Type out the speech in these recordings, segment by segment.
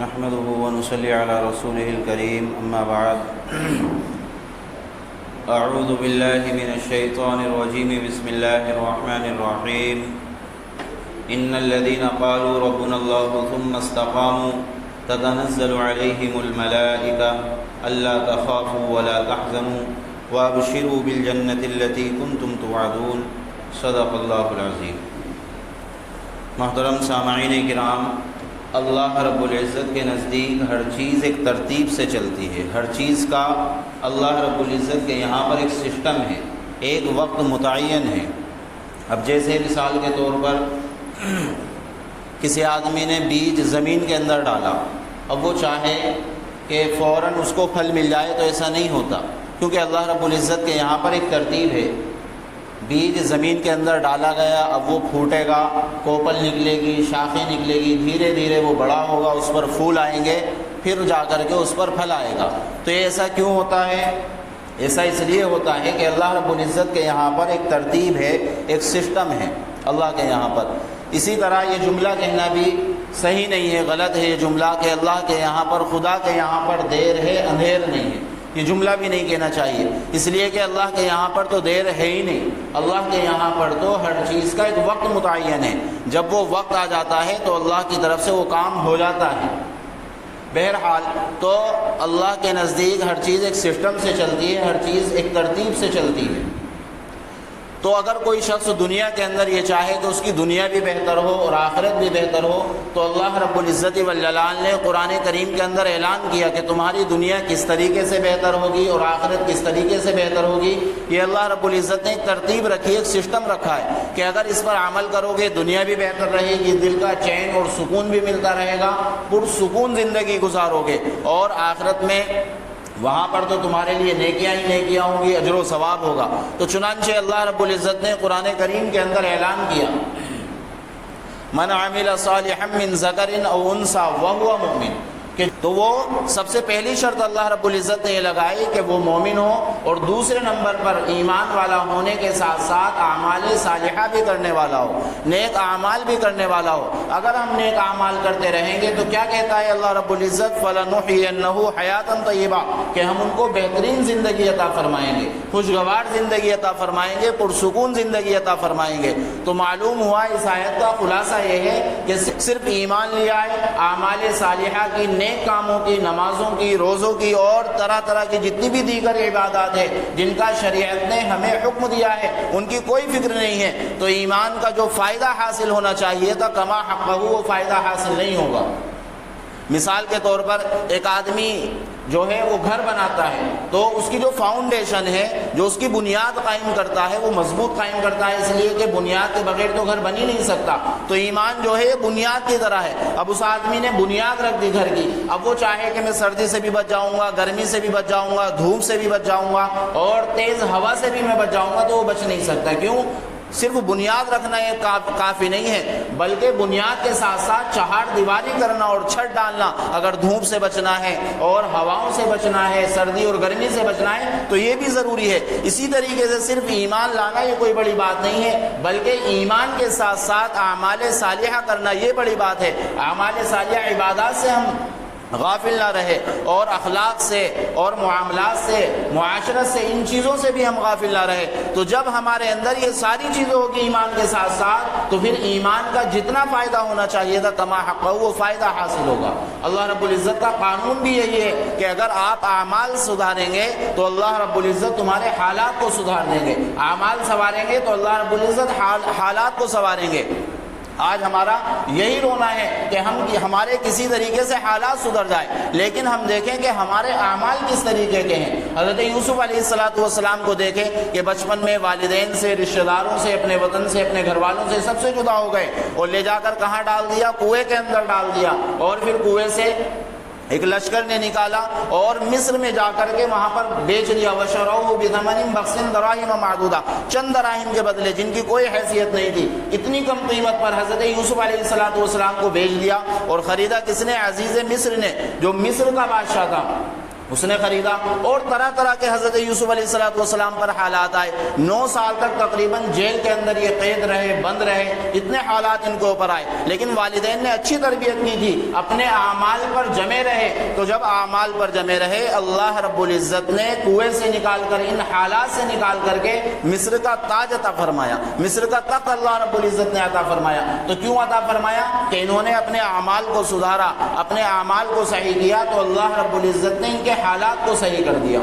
نحمده ونصلي على رسوله الكريم أما بعد أعوذ بالله من الشيطان الرجيم بسم الله الرحمن الرحيم إن الذين قالوا ربنا الله ثم استقاموا تتنزل عليهم الملائكة ألا تخافوا ولا تحزنوا وابشروا بالجنة التي كنتم توعدون صدق الله العظيم۔ محترم سامعین کرام، اللہ رب العزت کے نزدیک ہر چیز ایک ترتیب سے چلتی ہے۔ ہر چیز کا اللہ رب العزت کے یہاں پر ایک سسٹم ہے، ایک وقت متعین ہے۔ اب جیسے مثال کے طور پر کسی آدمی نے بیج زمین کے اندر ڈالا، اب وہ چاہے کہ فوراً اس کو پھل مل جائے تو ایسا نہیں ہوتا، کیونکہ اللہ رب العزت کے یہاں پر ایک ترتیب ہے۔ بیج زمین کے اندر ڈالا گیا، اب وہ پھوٹے گا، کوپل نکلے گی، شاخیں نکلے گی، دھیرے دھیرے وہ بڑا ہوگا، اس پر پھول آئیں گے، پھر جا کر کے اس پر پھل آئے گا۔ تو یہ ایسا کیوں ہوتا ہے؟ ایسا اس لیے ہوتا ہے کہ اللہ رب العزت کے یہاں پر ایک ترتیب ہے، ایک سسٹم ہے اللہ کے یہاں پر۔ اسی طرح یہ جملہ کہنا بھی صحیح نہیں ہے، غلط ہے یہ جملہ کہ اللہ کے یہاں پر، خدا کے یہاں پر دیر ہے، اندھیر نہیں ہے، یہ جملہ بھی نہیں کہنا چاہیے، اس لیے کہ اللہ کے یہاں پر تو دیر ہے ہی نہیں۔ اللہ کے یہاں پر تو ہر چیز کا ایک وقت متعین ہے، جب وہ وقت آ جاتا ہے تو اللہ کی طرف سے وہ کام ہو جاتا ہے۔ بہرحال تو اللہ کے نزدیک ہر چیز ایک سسٹم سے چلتی ہے، ہر چیز ایک ترتیب سے چلتی ہے۔ تو اگر کوئی شخص دنیا کے اندر یہ چاہے کہ اس کی دنیا بھی بہتر ہو اور آخرت بھی بہتر ہو، تو اللہ رب العزت والجلال نے قرآن کریم کے اندر اعلان کیا کہ تمہاری دنیا کس طریقے سے بہتر ہوگی اور آخرت کس طریقے سے بہتر ہوگی۔ یہ اللہ رب العزت نے ایک ترتیب رکھی ہے، ایک سسٹم رکھا ہے کہ اگر اس پر عمل کرو گے دنیا بھی بہتر رہے گی، دل کا چین اور سکون بھی ملتا رہے گا، پرسکون زندگی گزارو گے، اور آخرت میں وہاں پر تو تمہارے لیے نیکیاں ہی نیکیاں ہوں گی، اجر و ثواب ہوگا۔ تو چنانچہ اللہ رب العزت نے قرآن کریم کے اندر اعلان کیا، من عمل صالحا من ذکر او انثى وهو مؤمن، کہ تو وہ سب سے پہلی شرط اللہ رب العزت نے یہ لگائی کہ وہ مومن ہو، اور دوسرے نمبر پر ایمان والا ہونے کے ساتھ ساتھ اعمال صالحہ بھی کرنے والا ہو، نیک اعمال بھی کرنے والا ہو۔ اگر ہم نیک اعمال کرتے رہیں گے تو کیا کہتا ہے اللہ رب العزت؟ فَلَنُحْيِيَنَّهُ حَيَاةً طَيِّبَةً، کہ ہم ان کو بہترین زندگی عطا فرمائیں گے، خوشگوار زندگی عطا فرمائیں گے، پرسکون زندگی عطا فرمائیں گے۔ تو معلوم ہوا اس آیت کا خلاصہ یہ ہے کہ صرف ایمان لیا ہے، اعمال صالحہ کی، نیک کاموں کی، نمازوں کی، روزوں کی، اور طرح طرح کی جتنی بھی دیگر عبادات ہیں جن کا شریعت نے ہمیں حکم دیا ہے، ان کی کوئی فکر نہیں ہے، تو ایمان کا جو فائدہ حاصل ہونا چاہیے تھا کما حقہ، وہ فائدہ حاصل نہیں ہوگا۔ مثال کے طور پر ایک آدمی جو ہے وہ گھر بناتا ہے، تو اس کی جو فاؤنڈیشن ہے، جو اس کی بنیاد قائم کرتا ہے، وہ مضبوط قائم کرتا ہے، اس لیے کہ بنیاد کے بغیر تو گھر بن ہی نہیں سکتا۔ تو ایمان جو ہے بنیاد کی طرح ہے۔ اب اس آدمی نے بنیاد رکھ دی گھر کی، اب وہ چاہے کہ میں سردی سے بھی بچ جاؤں گا، گرمی سے بھی بچ جاؤں گا، دھوپ سے بھی بچ جاؤں گا، اور تیز ہوا سے بھی میں بچ جاؤں گا، تو وہ بچ نہیں سکتا۔ کیوں؟ صرف بنیاد رکھنا یہ کافی نہیں ہے، بلکہ بنیاد کے ساتھ ساتھ چہار دیواری کرنا اور چھت ڈالنا، اگر دھوپ سے بچنا ہے اور ہواؤں سے بچنا ہے، سردی اور گرمی سے بچنا ہے، تو یہ بھی ضروری ہے۔ اسی طریقے سے صرف ایمان لانا یہ کوئی بڑی بات نہیں ہے، بلکہ ایمان کے ساتھ ساتھ اعمال صالحہ کرنا یہ بڑی بات ہے۔ اعمال صالحہ عبادات سے ہم غافل نہ رہے، اور اخلاق سے اور معاملات سے، معاشرت سے، ان چیزوں سے بھی ہم غافل نہ رہے۔ تو جب ہمارے اندر یہ ساری چیزیں ہوگی ایمان کے ساتھ ساتھ، تو پھر ایمان کا جتنا فائدہ ہونا چاہیے تھا کما حقہ، وہ فائدہ حاصل ہوگا۔ اللہ رب العزت کا قانون بھی یہی ہے کہ اگر آپ اعمال سدھاریں گے تو اللہ رب العزت تمہارے حالات کو سدھار دیں گے، اعمال سنواریں گے تو اللہ رب العزت حالات کو سنواریں گے۔ آج ہمارا یہی رونا ہے کہ ہمارے کسی طریقے سے حالات سدھر جائے، لیکن ہم دیکھیں کہ ہمارے اعمال کس طریقے کے ہیں۔ حضرت یوسف علیہ السلام کو دیکھیں کہ بچپن میں والدین سے، رشتہ داروں سے، اپنے وطن سے، اپنے گھر والوں سے، سب سے جدا ہو گئے، اور لے جا کر کہاں ڈال دیا؟ کنویں کے اندر ڈال دیا، اور پھر کنویں سے ایک لشکر نے نکالا اور مصر میں جا کر کے وہاں پر بیچ دیا، وَشَرَوْهُ بِثَمَنٍ بَخْسٍ دَرَاهِمَ مَعْدُودَةٍ، چند دراہم کے بدلے، جن کی کوئی حیثیت نہیں تھی، اتنی کم قیمت پر حضرت یوسف علیہ السلام کو بیچ دیا۔ اور خریدا کس نے؟ عزیز مصر نے، جو مصر کا بادشاہ تھا، اس نے خریدا، اور طرح طرح کے حضرت یوسف علیہ السلام پر حالات آئے۔ 9 سال تک تقریباً جیل کے اندر یہ قید رہے، بند رہے، اتنے حالات ان کے اوپر آئے، لیکن والدین نے اچھی تربیت کی تھی، اپنے اعمال پر جمے رہے۔ تو جب اعمال پر جمے رہے، اللہ رب العزت نے کنویں سے نکال کر، ان حالات سے نکال کر کے مصر کا تاج عطا فرمایا، مصر کا تخت اللہ رب العزت نے عطا فرمایا۔ تو کیوں عطا فرمایا؟ کہ انہوں نے اپنے اعمال کو سدھارا، اپنے اعمال کو صحیح کیا، تو اللہ رب العزت نے ان کے حالات کو صحیح کر دیا۔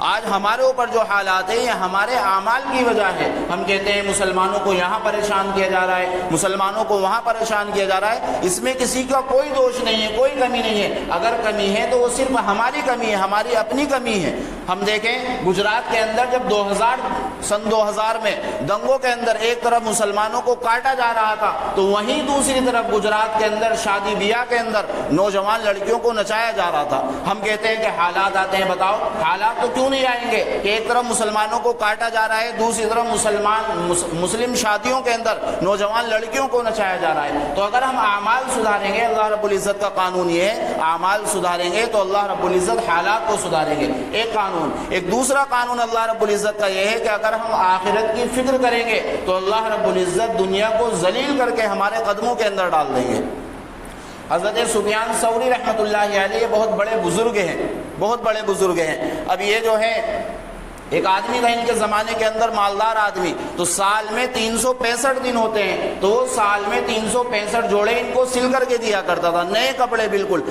آج ہمارے اوپر جو حالات ہیں یہ ہمارے اعمال کی وجہ ہے۔ ہم کہتے ہیں مسلمانوں کو یہاں پریشان کیا جا رہا ہے، مسلمانوں کو وہاں پریشان کیا جا رہا ہے، اس میں کسی کا کوئی دوش نہیں ہے، کوئی کمی نہیں ہے۔ اگر کمی ہے تو وہ صرف ہماری کمی ہے، ہماری اپنی کمی ہے۔ ہم دیکھیں گجرات کے اندر جب سن 2000 میں دنگوں کے اندر ایک طرف مسلمانوں کو کاٹا جا رہا تھا، تو وہیں دوسری طرف گجرات کے اندر شادی بیاہ کے اندر نوجوان لڑکیوں کو نچایا جا رہا تھا۔ ہم کہتے ہیں کہ حالات آتے ہیں، بتاؤ حالات تو کیوں نہیں آئیں گے کہ ایک طرف مسلمانوں کو کاٹا جا رہا ہے، دوسری طرف مسلم شادیوں کے اندر نوجوان لڑکیوں کو نچایا جا رہا ہے۔ تو اگر ہم اعمال سدھاریں گے، اللہ رب العزت کا قانون یہ ہے، اعمال سدھاریں گے تو اللہ رب العزت حالات کو سدھاریں گے۔ ایک قانون۔ ایک دوسرا قانون اللہ رب العزت کا یہ ہے کہ اگر ہم آخرت کی فکر کریں گے تو اللہ رب العزت دنیا کو ذلیل کر کے ہمارے قدموں کے اندر ڈال دیں گے۔ حضرت سفیان ثوری رحمۃ اللہ علیہ بہت بڑے بزرگ ہیں، بہت بڑے بزرگ ہیں۔ اب یہ جو ہے ایک آدمی تھا ان کے زمانے کے اندر، مالدار آدمی، تو سال میں 365 دن ہوتے ہیں، تو وہ سال میں 365 جوڑے ان کو سل کر کے دیا کرتا تھا، نئے کپڑے بالکل۔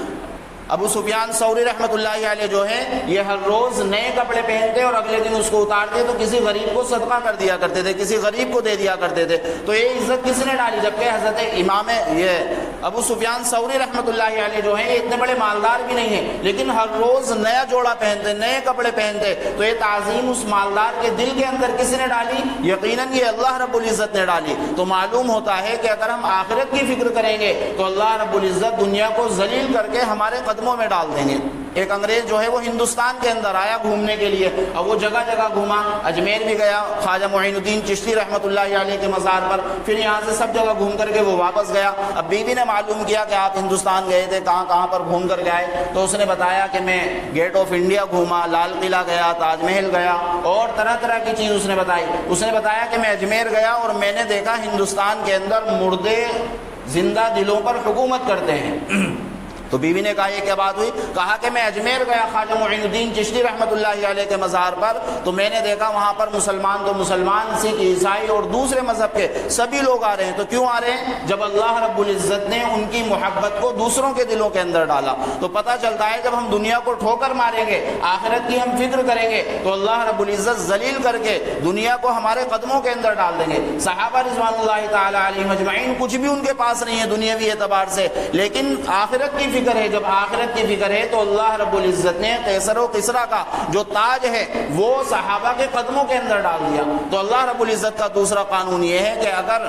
ابو سفیان ثوری رحمۃ اللہ علیہ جو ہے یہ ہر روز نئے کپڑے پہنتے اور اگلے دن اس کو اتارتے تو کسی غریب کو صدقہ کر دیا کرتے تھے، کسی غریب کو دے دیا کرتے تھے۔ تو یہ عزت کس نے ڈالی؟ جبکہ حضرت امام یہ ابو سفیان ثوری رحمۃ اللہ علیہ جو ہیں یہ اتنے بڑے مالدار بھی نہیں ہیں، لیکن ہر روز نیا جوڑا پہنتے، نئے کپڑے پہنتے۔ تو یہ تعظیم اس مالدار کے دل کے اندر کس نے ڈالی؟ یقیناً یہ اللہ رب العزت نے ڈالی۔ تو معلوم ہوتا ہے کہ اگر ہم آخرت کی فکر کریں گے تو اللہ رب العزت دنیا کو ذلیل کر کے ہمارے قدموں میں ڈال دیں گے۔ ایک انگریز جو ہے وہ ہندوستان کے اندر آیا گھومنے کے لیے، اب وہ جگہ جگہ گھوما، اجمیر بھی گیا خواجہ معین الدین چشتی رحمۃ اللہ علیہ کے مزار پر، پھر یہاں سے سب جگہ گھوم کر کے وہ واپس گیا۔ اب بیوی نے معلوم کیا کہ آپ ہندوستان گئے تھے، کہاں کہاں پر گھوم کر گئے، تو اس نے بتایا کہ میں گیٹ آف انڈیا گھوما، لال قلعہ گیا، تاج محل گیا، اور طرح طرح کی چیز اس نے بتائی۔ اس نے بتایا کہ میں اجمیر گیا اور میں نے دیکھا ہندوستان کے اندر مردے زندہ دلوں پر حکومت کرتے ہیں۔ تو بیوی نے کہا یہ کیا بات ہوئی؟ کہا کہ میں اجمیر گیا خواجہ معین الدین چشتی رحمۃ اللہ علیہ کے مزار پر، تو میں نے دیکھا وہاں پر مسلمان تو مسلمان، سکھ، عیسائی اور دوسرے مذہب کے سبھی لوگ آ رہے ہیں۔ تو کیوں آ رہے ہیں؟ جب اللہ رب العزت نے ان کی محبت کو دوسروں کے دلوں کے اندر ڈالا۔ تو پتہ چلتا ہے جب ہم دنیا کو ٹھوکر ماریں گے، آخرت کی ہم فکر کریں گے تو اللہ رب العزت ذلیل کر کے دنیا کو ہمارے قدموں کے اندر ڈال دیں گے۔ صحابہ رضوان اللہ تعالی علیہم اجمعین کچھ بھی ان کے پاس نہیں ہے دنیاوی اعتبار سے، لیکن آخرت کی فکر ہے۔ جب آخرت کی فکر ہے تو اللہ رب العزت نے قیصر و کسریٰ کا جو تاج ہے وہ صحابہ کے قدموں کے اندر ڈال دیا۔ تو اللہ رب العزت کا دوسرا قانون یہ ہے کہ اگر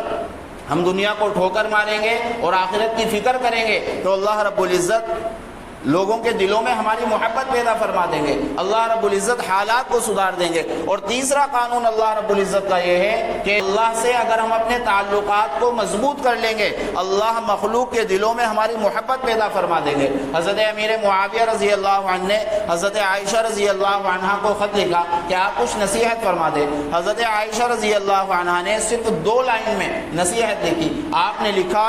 ہم دنیا کو ٹھوکر ماریں گے اور آخرت کی فکر کریں گے تو اللہ رب العزت لوگوں کے دلوں میں ہماری محبت پیدا فرما دیں گے، اللہ رب العزت حالات کو سدھار دیں گے۔ اور تیسرا قانون اللہ رب العزت کا یہ ہے کہ اللہ سے اگر ہم اپنے تعلقات کو مضبوط کر لیں گے، اللہ مخلوق کے دلوں میں ہماری محبت پیدا فرما دیں گے۔ حضرت امیر معاویہ رضی اللہ عنہ نے حضرت عائشہ رضی اللہ عنہ کو خط لکھا کہ آپ کچھ نصیحت فرما دیں۔ حضرت عائشہ رضی اللہ عنہ نے صرف 2 لائن میں نصیحت لکھی۔ آپ نے لکھا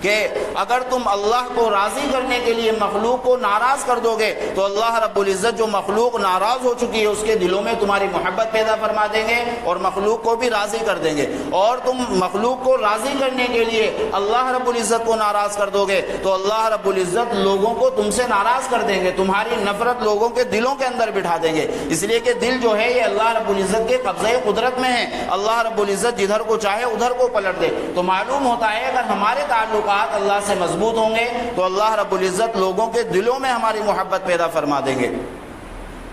کہ اگر تم اللہ کو راضی کرنے کے لیے مخلوق کو ناراض کر دو گے تو اللہ رب العزت جو مخلوق ناراض ہو چکی ہے اس کے دلوں میں تمہاری محبت پیدا فرما دیں گے اور مخلوق کو بھی راضی کر دیں گے۔ اور تم مخلوق کو راضی کرنے کے لیے اللہ رب العزت کو ناراض کر دو گے تو اللہ رب العزت لوگوں کو تم سے ناراض کر دیں گے، تمہاری نفرت لوگوں کے دلوں کے اندر بٹھا دیں گے۔ اس لیے کہ دل جو ہے یہ اللہ رب العزت کے قبضۂ قدرت میں ہے، اللہ رب العزت جدھر کو چاہے ادھر کو پلٹ دے۔ تو معلوم ہوتا ہے اگر ہمارے تعلقات اللہ سے مضبوط ہوں گے تو اللہ رب العزت لوگوں کے دلوں میں ہماری محبت پیدا فرما دیں گے۔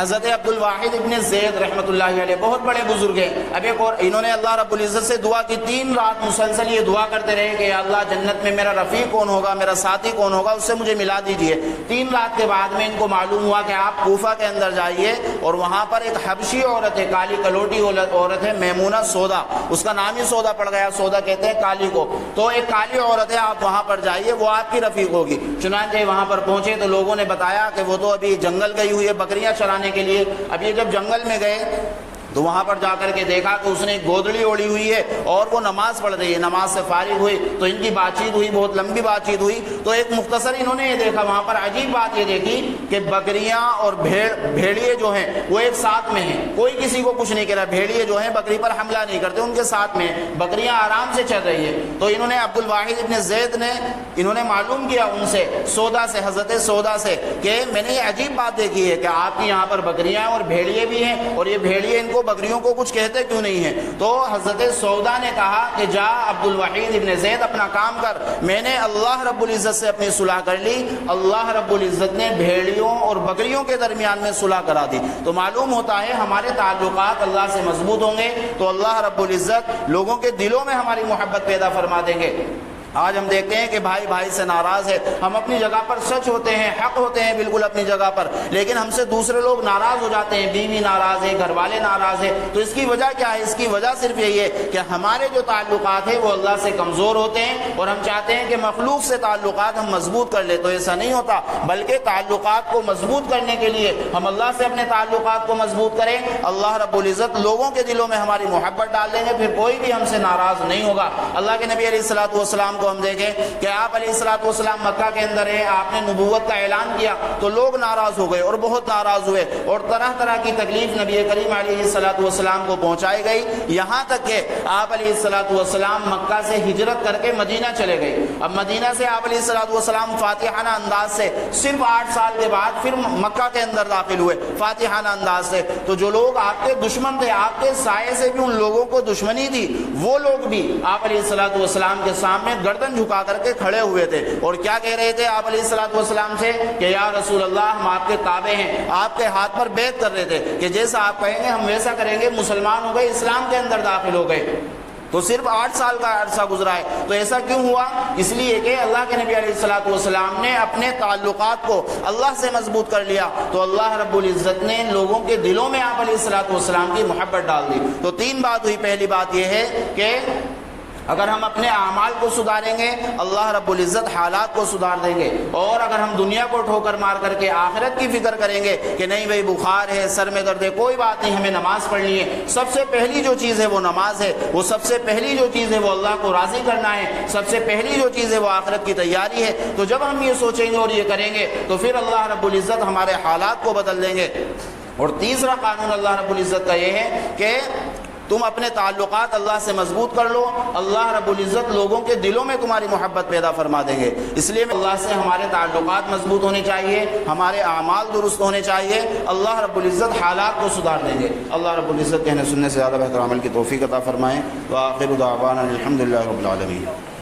حضرت عبد الواحد ابن زید رحمۃ اللہ علیہ بہت بڑے بزرگ ہیں. اب ایک اور انہوں نے اللہ رب العزت سے دعا کی, 3 رات مسلسل یہ دعا کرتے رہے کہ یا اللہ جنت میں میرا رفیق کون ہوگا, میرا ساتھی کون ہوگا, اس سے مجھے ملا دیجئے. 3 رات کے بعد میں ان کو معلوم ہوا کہ آپ کوفہ کے اندر جائیے اور وہاں پر ایک حبشی عورت ہے, کالی کلوٹی عورت ہے, میمونہ سودا, اس کا نام ہی سودا پڑ گیا, سودا کہتے ہیں کالی کو. تو ایک کالی عورت ہے, آپ وہاں پر جائیے, وہ آپ کی رفیق ہوگی. چنانچہ وہاں پر پہنچے تو لوگوں نے بتایا کہ وہ تو ابھی جنگل گئی ہوئی ہے بکریاں چرانے کے لیے. اب یہ جب جنگل میں گئے تو وہاں پر جا کر کے دیکھا کہ اس نے ایک گودڑی اوڑھی ہوئی ہے اور وہ نماز پڑھ رہی ہے. نماز سے فارغ ہوئی تو ان کی بات چیت ہوئی, بہت لمبی بات چیت ہوئی. تو ایک مختصر انہوں نے یہ دیکھا وہاں پر, عجیب بات یہ دیکھی کہ بکریاں اور بھیڑیے جو ہیں وہ ایک ساتھ میں ہیں, کوئی کسی کو کچھ نہیں کہہ رہا. بھیڑیے جو ہیں بکری پر حملہ نہیں کرتے, ان کے ساتھ میں ہیں, بکریاں آرام سے چل رہی ہے. تو انہوں نے عبد الواحد ابن زید نے انہوں نے معلوم کیا ان سے, سودا سے, حضرت سودا سے, کہ میں نے یہ عجیب بات دیکھی ہے کہ آپ کے یہاں پر بکریاں اور بھیڑیے بھی ہیں, اور یہ بھیڑیے ان کو بکریوں کو کچھ کہتے کیوں نہیں ہیں. تو حضرت سودا نے کہا کہ جا عبد الوحید ابن زید اپنا کام کر, میں نے اللہ رب العزت سے اپنی صلح کر لی. اللہ رب العزت نے بھیڑیوں اور بکریوں کے درمیان میں صلح کرا دی. تو معلوم ہوتا ہے ہمارے تعلقات اللہ سے مضبوط ہوں گے تو اللہ رب العزت لوگوں کے دلوں میں ہماری محبت پیدا فرما دیں گے. آج ہم دیکھتے ہیں کہ بھائی بھائی سے ناراض ہے, ہم اپنی جگہ پر سچ ہوتے ہیں, حق ہوتے ہیں بالکل اپنی جگہ پر, لیکن ہم سے دوسرے لوگ ناراض ہو جاتے ہیں, بیوی ناراض ہے, گھر والے ناراض ہیں. تو اس کی وجہ کیا ہے؟ اس کی وجہ صرف یہی ہے کہ ہمارے جو تعلقات ہیں وہ اللہ سے کمزور ہوتے ہیں اور ہم چاہتے ہیں کہ مخلوق سے تعلقات ہم مضبوط کر لیں. تو ایسا نہیں ہوتا, بلکہ تعلقات کو مضبوط کرنے کے لیے ہم اللہ سے اپنے تعلقات کو مضبوط کریں. اللہ رب العزت لوگوں کے دلوں میں ہماری محبت ڈال دیں گے, پھر کوئی بھی ہم سے ناراض نہیں ہوگا. اللہ کے نبی علیہ الصلوۃ والسلام کو ہم دیکھیں کہ آپ علیہ الصلوۃ والسلام مکہ کے اندر ہے, آپ نے نبوت کا اعلان کیا تو لوگ ناراض ہو گئے اور بہت ناراض ہوئے, اور طرح طرح کی تکلیف نبی کریم علیہ الصلوۃ والسلام کو پہنچائی گئی, یہاں تک کہ آپ علیہ الصلوۃ والسلام مکہ سے ہجرت کر کے مدینہ چلے گئے. اب مدینہ سے آپ علیہ الصلوۃ والسلام فاتحانہ انداز سے صرف 8 سال کے بعد پھر مکہ کے اندر داخل ہوئے فاتحانہ انداز سے. تو جو لوگ آپ کے دشمن تھے, آپ کے سائے سے بھی ان لوگوں کو دشمنی تھی, وہ لوگ بھی آپ علیہ الصلوۃ والسلام کے سامنے گردن جھکا کر کے کھڑے ہوئے تھے, اور کیا کہہ رہے تھے آپ علیہ الصلوۃ والسلام سے کہ یا رسول اللہ ہم آپ کے تابع ہیں. آپ کے ہاتھ پر بیعت کر رہے تھے کہ جیسا آپ کہیں گے ہم ویسا کریں گے. مسلمان ہو گئے, اسلام کے اندر داخل ہو گئے. تو صرف 8 سال کا عرصہ گزرا ہے. تو ایسا کیوں ہوا؟ اس لیے کہ اللہ کے نبی علیہ الصلوۃ والسلام نے اپنے تعلقات کو اللہ سے مضبوط کر لیا, تو اللہ رب العزت نے لوگوں کے دلوں میں آپ علیہ الصلوۃ والسلام کی محبت ڈال دی. تو 3 بات ہوئی. پہلی بات یہ ہے کہ اگر ہم اپنے اعمال کو سدھاریں گے اللہ رب العزت حالات کو سدھار دیں گے, اور اگر ہم دنیا کو ٹھوکر مار کر کے آخرت کی فکر کریں گے کہ نہیں بھائی بخار ہے, سر میں درد ہے, کوئی بات نہیں, ہمیں نماز پڑھنی ہے, سب سے پہلی جو چیز ہے وہ نماز ہے, وہ سب سے پہلی جو چیز ہے وہ اللہ کو راضی کرنا ہے, سب سے پہلی جو چیز ہے وہ آخرت کی تیاری ہے. تو جب ہم یہ سوچیں گے اور یہ کریں گے تو پھر اللہ رب العزت ہمارے حالات کو بدل دیں گے. اور تیسرا قانون اللہ رب العزت کا یہ ہے کہ تم اپنے تعلقات اللہ سے مضبوط کر لو, اللہ رب العزت لوگوں کے دلوں میں تمہاری محبت پیدا فرما دیں گے. اس لیے اللہ سے ہمارے تعلقات مضبوط ہونے چاہیے, ہمارے اعمال درست ہونے چاہیے, اللہ رب العزت حالات کو سدھار دیں گے. اللہ رب العزت کہنے سننے سے زیادہ بہتر عمل کی توفیق عطا فرمائیں. وآخر دعوانا الحمدللہ رب العالمین.